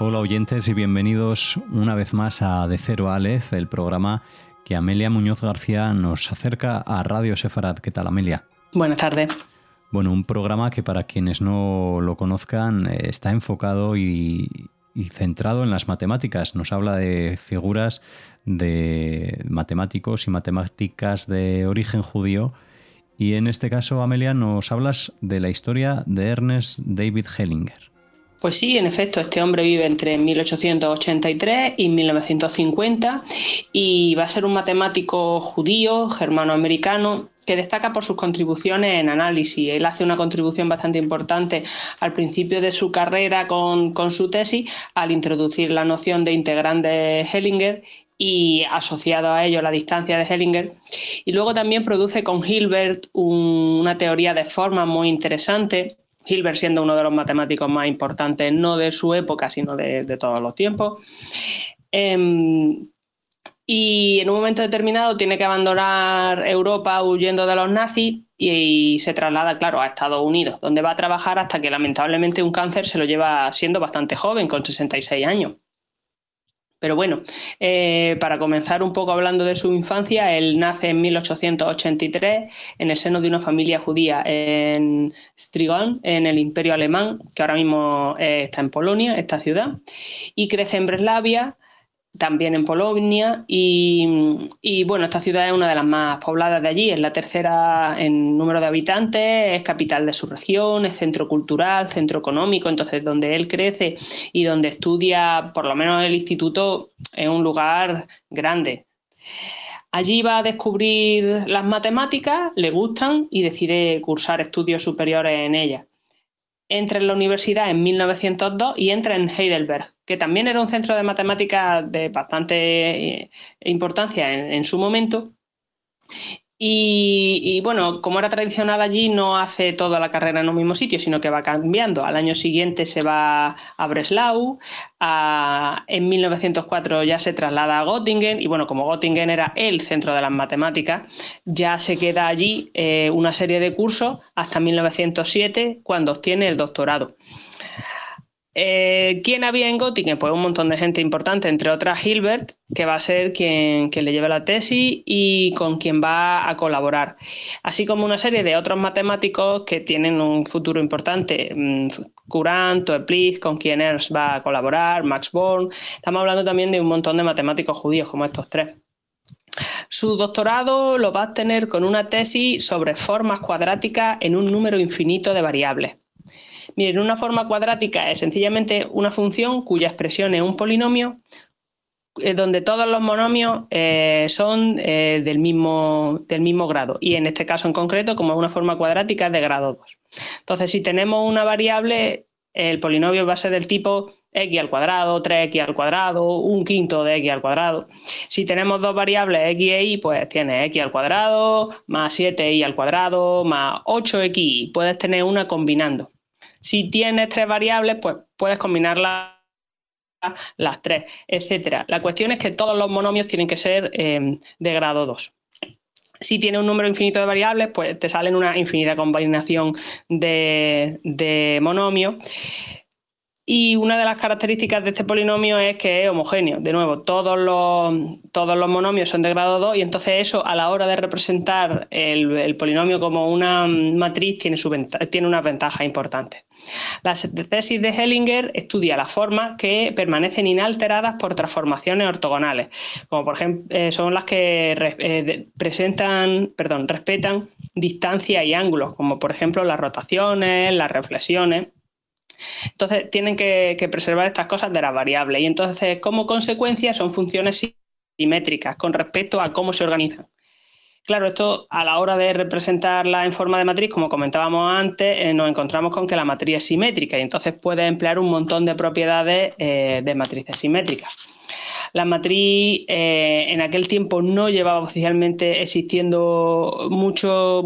Hola oyentes y bienvenidos una vez más a De Cero a Aleph, el programa que Amelia Muñoz García nos acerca a Radio Sefarad. ¿Qué tal, Amelia? Buenas tardes. Bueno, un programa que para quienes no lo conozcan está enfocado y centrado en las matemáticas. Nos habla de figuras de matemáticos y matemáticas de origen judío. Y en este caso, Amelia, nos hablas de la historia de Ernest David Hellinger. Pues sí, en efecto, este hombre vive entre 1883 y 1950 y va a ser un matemático judío, germanoamericano, que destaca por sus contribuciones en análisis. Él hace una contribución bastante importante al principio de su carrera con su tesis, al introducir la noción de integrante de Hellinger y asociado a ello la distancia de Hellinger. Y luego también produce con Hilbert una teoría de formas muy interesante. Hilbert siendo uno de los matemáticos más importantes, no de su época, sino de todos los tiempos. Y en un momento determinado tiene que abandonar Europa huyendo de los nazis y se traslada, claro, a Estados Unidos, donde va a trabajar hasta que lamentablemente un cáncer se lo lleva siendo bastante joven, con 66 años. Pero bueno, para comenzar un poco hablando de su infancia, él nace en 1883 en el seno de una familia judía en Strigon, en el Imperio Alemán, que ahora mismo está en Polonia, esta ciudad, y crece en Breslavia, también en Polonia, y bueno, esta ciudad es una de las más pobladas de allí, es la tercera en número de habitantes, es capital de su región, es centro cultural, centro económico. Entonces donde él crece y donde estudia, por lo menos el instituto, es un lugar grande. Allí va a descubrir las matemáticas, le gustan y decide cursar estudios superiores en ellas. Entra en la universidad en 1902 y entra en Heidelberg, que también era un centro de matemáticas de bastante importancia en su momento. Y bueno, como era tradicional allí, no hace toda la carrera en un mismo sitio, sino que va cambiando. Al año siguiente se va a Breslau, en 1904 ya se traslada a Göttingen, y bueno, como Göttingen era el centro de las matemáticas, ya se queda allí una serie de cursos hasta 1907, cuando obtiene el doctorado. ¿Quién había en Göttingen? Pues un montón de gente importante, entre otras Hilbert, que va a ser quien le lleve la tesis y con quien va a colaborar, así como una serie de otros matemáticos que tienen un futuro importante, Courant, Toeplitz, con quien Ernst va a colaborar, Max Born. Estamos hablando también de un montón de matemáticos judíos como estos tres. Su doctorado lo va a obtener con una tesis sobre formas cuadráticas en un número infinito de variables. Miren, una forma cuadrática es sencillamente una función cuya expresión es un polinomio donde todos los monomios son del mismo grado, y en este caso en concreto, como es una forma cuadrática, es de grado 2. Entonces, si tenemos una variable, el polinomio va a ser del tipo x al cuadrado, 3x al cuadrado, un quinto de x al cuadrado. Si tenemos dos variables x e y, pues tienes x al cuadrado más 7y al cuadrado más 8xy. Puedes tener una combinando. Si tienes tres variables, pues puedes combinarlas las tres, etcétera. La cuestión es que todos los monomios tienen que ser de grado 2. Si tienes un número infinito de variables, pues te salen una infinita combinación de monomios. Y una de las características de este polinomio es que es homogéneo. De nuevo, todos los monomios son de grado 2, y entonces eso, a la hora de representar el polinomio como una matriz, tiene unas ventajas importantes. La tesis de Hellinger estudia las formas que permanecen inalteradas por transformaciones ortogonales, como por ejemplo son las que respetan distancia y ángulos, como por ejemplo las rotaciones, las reflexiones. Entonces tienen que preservar estas cosas de las variables, y entonces como consecuencia son funciones simétricas con respecto a cómo se organizan. Claro, esto a la hora de representarla en forma de matriz, como comentábamos antes, nos encontramos con que la matriz es simétrica, y entonces puede emplear un montón de propiedades de matrices simétricas. La matriz en aquel tiempo no llevaba oficialmente existiendo muchos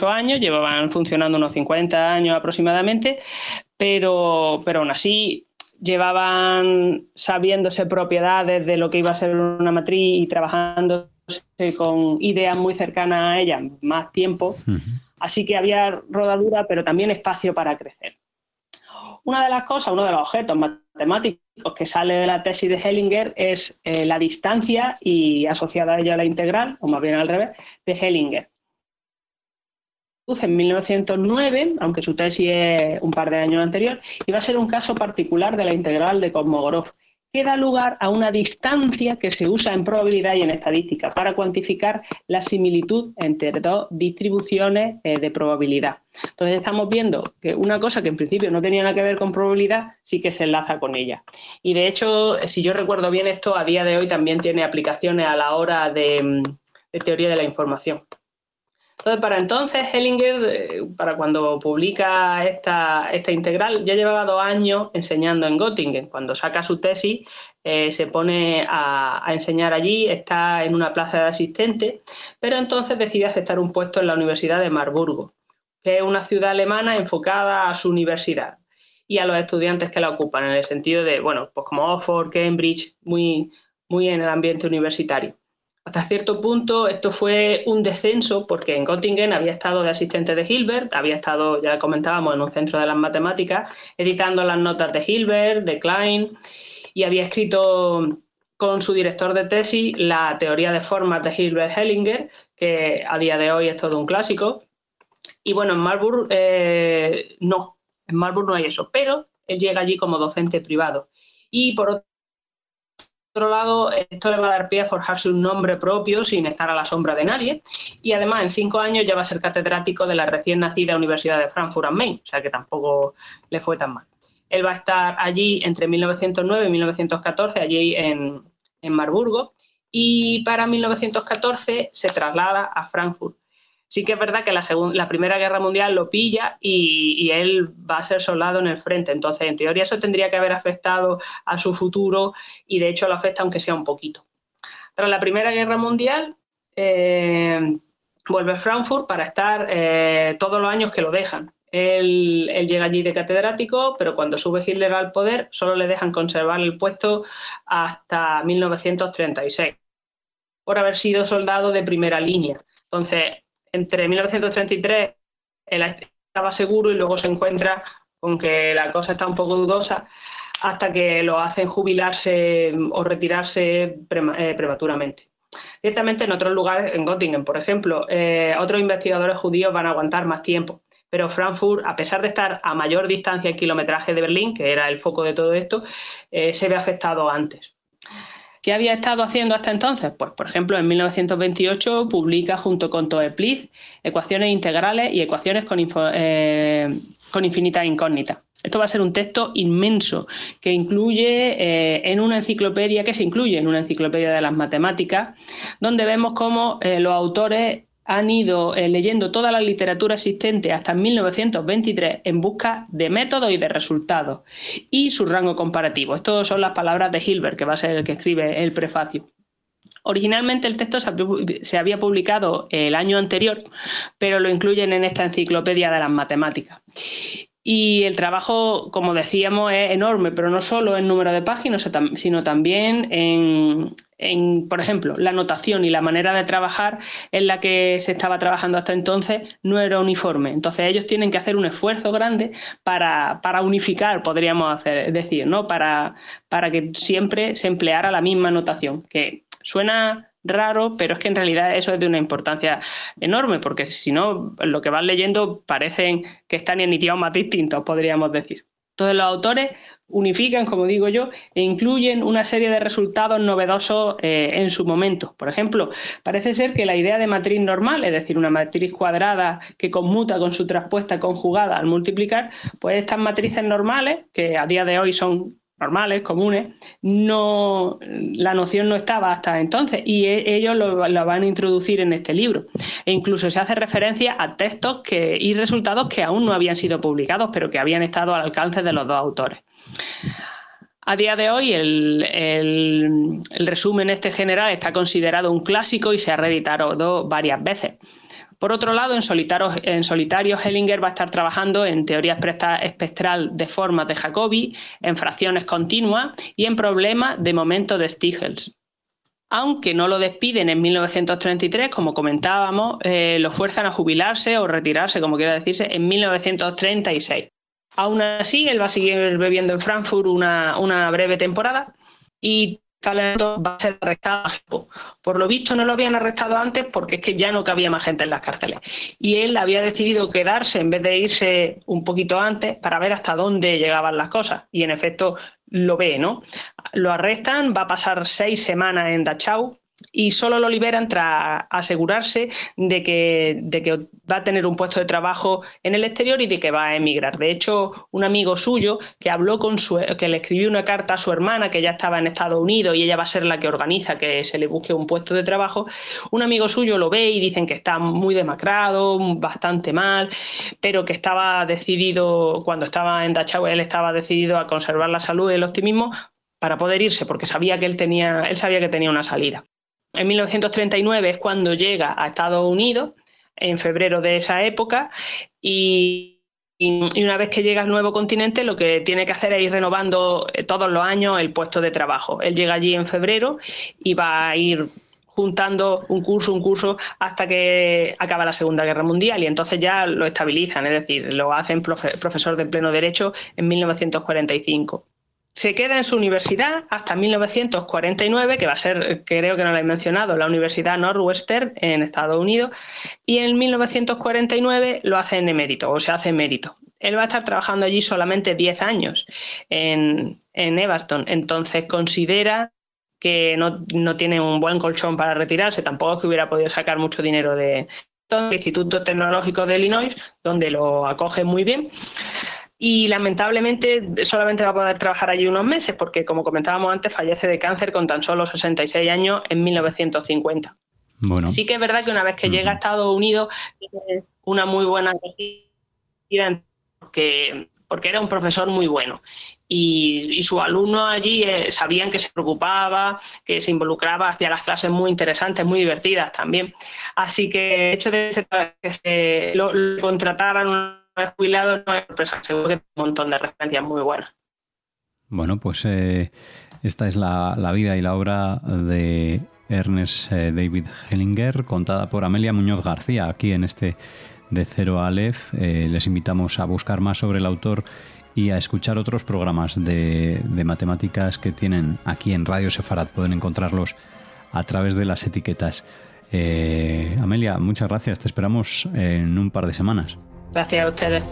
años, llevaban funcionando unos 50 años aproximadamente, pero aún así llevaban sabiéndose propiedades de lo que iba a ser una matriz y trabajando con ideas muy cercanas a ella más tiempo. Así que había rodadura, pero también espacio para crecer. una de las cosas, uno de los objetos matemáticos que sale de la tesis de Hellinger es la distancia y asociada a ella la integral, o más bien al revés, de Hellinger. En 1909, aunque su tesis es un par de años anterior, y va a ser un caso particular de la integral de Kolmogorov, que da lugar a una distancia que se usa en probabilidad y en estadística para cuantificar la similitud entre dos distribuciones de probabilidad. Entonces estamos viendo que una cosa que en principio no tenía nada que ver con probabilidad sí que se enlaza con ella. Y de hecho, si yo recuerdo bien, esto a día de hoy también tiene aplicaciones a la hora de teoría de la información. Entonces, para entonces, Hellinger, para cuando publica esta integral, ya llevaba 2 años enseñando en Göttingen. Cuando saca su tesis, se pone a enseñar allí, está en una plaza de asistente, pero entonces decide aceptar un puesto en la Universidad de Marburgo, que es una ciudad alemana enfocada a su universidad y a los estudiantes que la ocupan, en el sentido de, bueno, pues como Oxford, Cambridge, muy en el ambiente universitario. Hasta cierto punto esto fue un descenso porque en Göttingen había estado de asistente de Hilbert, había estado, ya comentábamos, en un centro de las matemáticas, editando las notas de Hilbert, de Klein, y había escrito con su director de tesis la teoría de formas de Hilbert-Hellinger, que a día de hoy es todo un clásico. Y bueno, en Marburg no hay eso, pero él llega allí como docente privado. Y por otro lado, esto le va a dar pie a forjarse un nombre propio sin estar a la sombra de nadie, y además en 5 años ya va a ser catedrático de la recién nacida Universidad de Frankfurt am Main, o sea que tampoco le fue tan mal. Él va a estar allí entre 1909 y 1914, allí en Marburgo, y para 1914 se traslada a Frankfurt. Sí que es verdad que la Primera Guerra Mundial lo pilla y él va a ser soldado en el frente. Entonces, en teoría, eso tendría que haber afectado a su futuro y, de hecho, lo afecta aunque sea un poquito. Tras la Primera Guerra Mundial, vuelve a Frankfurt para estar todos los años que lo dejan. Él llega allí de catedrático, pero cuando sube Hitler al poder, solo le dejan conservar el puesto hasta 1936, por haber sido soldado de primera línea. Entonces, entre 1933 él estaba seguro y luego se encuentra con que la cosa está un poco dudosa hasta que lo hacen jubilarse o retirarse prematuramente. Ciertamente en otros lugares, en Göttingen, por ejemplo, otros investigadores judíos van a aguantar más tiempo, pero Frankfurt, a pesar de estar a mayor distancia en kilometraje de Berlín, que era el foco de todo esto, se ve afectado antes. ¿Qué había estado haciendo hasta entonces? Pues, por ejemplo, en 1928 publica junto con Toeplitz ecuaciones integrales y ecuaciones con infinitas incógnitas. Esto va a ser un texto inmenso que se incluye en una enciclopedia de las matemáticas, donde vemos cómo los autores han ido leyendo toda la literatura existente hasta 1923 en busca de métodos y de resultados y su rango comparativo. Estas son las palabras de Hilbert, que va a ser el que escribe el prefacio. Originalmente el texto se había publicado el año anterior, pero lo incluyen en esta enciclopedia de las matemáticas. Y el trabajo, como decíamos, es enorme, pero no solo en número de páginas, sino también en, por ejemplo, la notación y la manera de trabajar en la que se estaba trabajando hasta entonces no era uniforme. Entonces ellos tienen que hacer un esfuerzo grande para unificar, podríamos decir, ¿no? Para que siempre se empleara la misma notación, que suena raro, pero es que en realidad eso es de una importancia enorme, porque si no, lo que vas leyendo parecen que están en idiomas distintos, podríamos decir. Entonces los autores unifican, como digo yo, e incluyen una serie de resultados novedosos en su momento. Por ejemplo, parece ser que la idea de matriz normal, es decir, una matriz cuadrada que conmuta con su traspuesta conjugada al multiplicar, pues estas matrices normales, que a día de hoy son normales, comunes, la noción no estaba hasta entonces y ellos lo van a introducir en este libro. E incluso se hace referencia a textos y resultados que aún no habían sido publicados, pero que habían estado al alcance de los dos autores. A día de hoy el resumen general está considerado un clásico y se ha reeditado varias veces. Por otro lado, en solitario Hellinger va a estar trabajando en teoría espectral de formas de Jacobi, en fracciones continuas y en problemas de momento de Stiglitz. Aunque no lo despiden en 1933, como comentábamos, lo fuerzan a jubilarse o retirarse, como quiera decirse, en 1936. Aún así, él va a seguir viviendo en Frankfurt una breve temporada y talento va a ser arrestado. Por lo visto no lo habían arrestado antes porque es que ya no cabía más gente en las cárceles. Y él había decidido quedarse en vez de irse un poquito antes para ver hasta dónde llegaban las cosas. Y en efecto lo ve, ¿no? Lo arrestan, va a pasar 6 semanas en Dachau y solo lo liberan tras asegurarse de que va a tener un puesto de trabajo en el exterior y de que va a emigrar. De hecho, un amigo suyo que habló que le escribió una carta a su hermana, que ya estaba en Estados Unidos y ella va a ser la que organiza que se le busque un puesto de trabajo, un amigo suyo lo ve y dicen que está muy demacrado, bastante mal, pero que estaba decidido, cuando estaba en Dachau, él estaba decidido a conservar la salud y el optimismo para poder irse, porque sabía que él sabía que tenía una salida. En 1939 es cuando llega a Estados Unidos, en febrero de esa época, y una vez que llega al nuevo continente lo que tiene que hacer es ir renovando todos los años el puesto de trabajo. Él llega allí en febrero y va a ir juntando un curso hasta que acaba la Segunda Guerra Mundial y entonces ya lo estabilizan, es decir, lo hacen profesor de pleno derecho en 1945. Se queda en su universidad hasta 1949, que va a ser, creo que no lo he mencionado, la Universidad Northwestern en Estados Unidos, y en 1949 lo hace en emérito, o se hace emérito. Él va a estar trabajando allí solamente 10 años en Evanston, entonces considera que no tiene un buen colchón para retirarse, tampoco es que hubiera podido sacar mucho dinero del Instituto Tecnológico de Illinois, donde lo acoge muy bien. Y lamentablemente solamente va a poder trabajar allí unos meses porque, como comentábamos antes, fallece de cáncer con tan solo 66 años en 1950. Bueno. Sí que es verdad que una vez que llega a Estados Unidos tiene una muy buena acogida porque era un profesor muy bueno. Y sus alumnos allí sabían que se preocupaba, que se involucraba, hacía las clases muy interesantes, muy divertidas también. Así que el hecho de que lo contrataran jubilado no es sorpresa, seguro que hay un montón de referencias muy buenas. Bueno, pues esta es la vida y la obra de Ernest David Hellinger, contada por Amelia Muñoz García, aquí en este De Cero a Aleph. Les invitamos a buscar más sobre el autor y a escuchar otros programas de matemáticas que tienen aquí en Radio Sefarad. Pueden encontrarlos a través de las etiquetas. Amelia, muchas gracias. Te esperamos en un par de semanas. Gracias a ustedes.